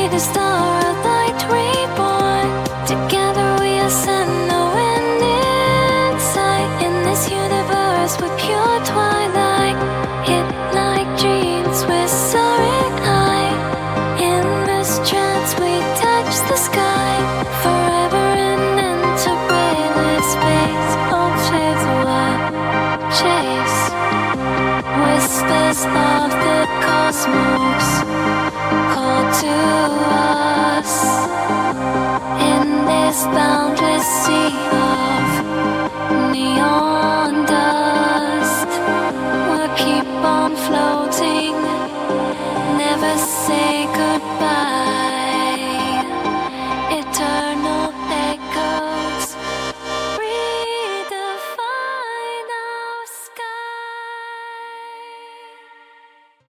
the star of light reborn. Together we ascend, knowing insight in this universe with pure twilight. Hit like dreams, we're soaring high. In this trance we touch the sky. Forever in interbrainless space. Oh, chase a while, chase. Whispers of the cosmos call to us.